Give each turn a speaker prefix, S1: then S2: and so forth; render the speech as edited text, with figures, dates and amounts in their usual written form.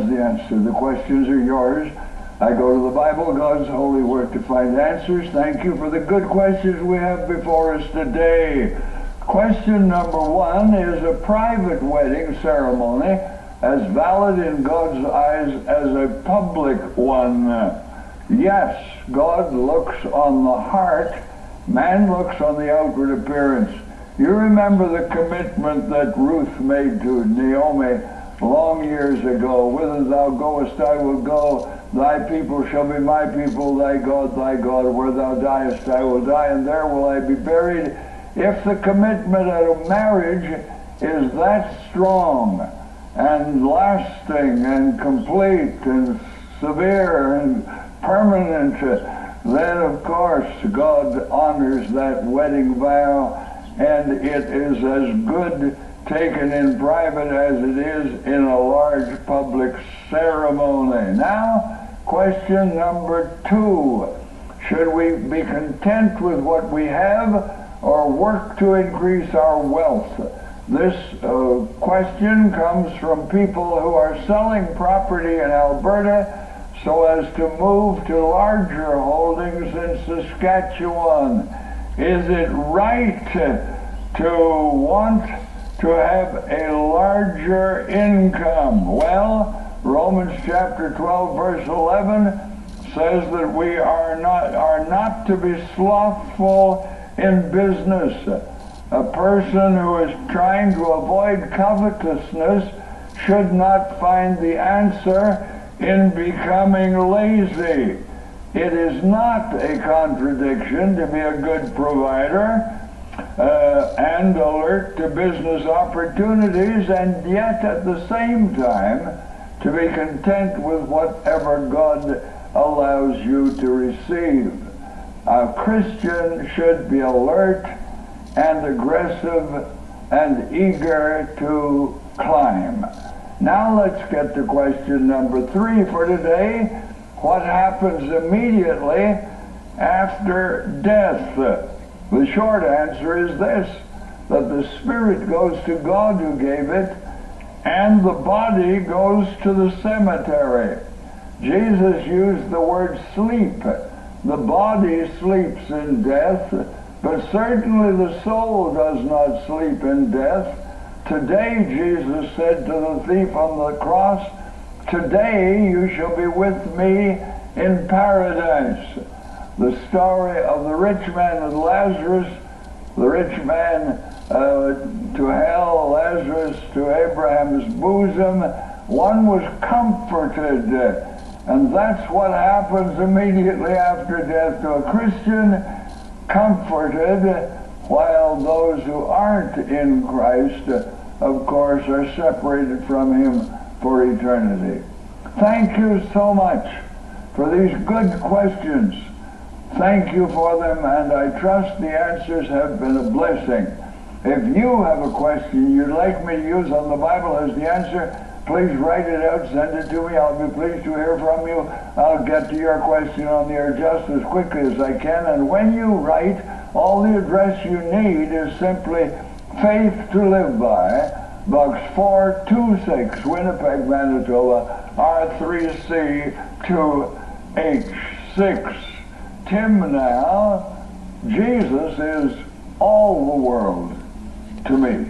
S1: has the answer. The questions are yours. I go to the Bible, God's holy word, to find answers. Thank you for the good questions we have before us today. Question number 1, is a private wedding ceremony as valid in God's eyes as a public one? Yes, God looks on the heart. Man looks on the outward appearance. You remember the commitment that Ruth made to Naomi long years ago. Whither thou goest, I will go. Thy people shall be my people, thy God, where thou diest, I will die, and there will I be buried. If the commitment at a marriage is that strong and lasting and complete and severe and permanent, then of course God honors that wedding vow, and it is as good taken in private as it is in a large public ceremony. Now, question number 2. Should we be content with what we have or work to increase our wealth? This question comes from people who are selling property in Alberta so as to move to larger holdings in Saskatchewan. Is it right to want to have a larger income? Well, Romans chapter 12 verse 11 says that we are not to be slothful in business. A person who is trying to avoid covetousness should not find the answer in becoming lazy. It is not a contradiction to be a good provider and alert to business opportunities, and yet at the same time to be content with whatever God allows you to receive. A Christian should be alert and aggressive and eager to climb. Now let's get to question number 3 for today. What happens immediately after death? The short answer is this, that the spirit goes to God who gave it, and the body goes to the cemetery. Jesus used the word sleep. The body sleeps in death, but certainly the soul does not sleep in death. Today, Jesus said to the thief on the cross, today you shall be with me in paradise. The story of the rich man and Lazarus, the rich man to hell, Lazarus to Abraham's bosom, one was comforted, and that's what happens immediately after death to a Christian, comforted, while those who aren't in Christ, of course, are separated from him for eternity. Thank you so much for these good questions. Thank you for them, and I trust the answers have been a blessing. If you have a question you'd like me to use on the Bible as the answer, please write it out, send it to me. I'll be pleased to hear from you. I'll get to your question on the air just as quickly as I can. And when you write, all the address you need is simply Faith to Live By, Box 426, Winnipeg, Manitoba, R3C 2H6. Tim now, Jesus is all the world to me.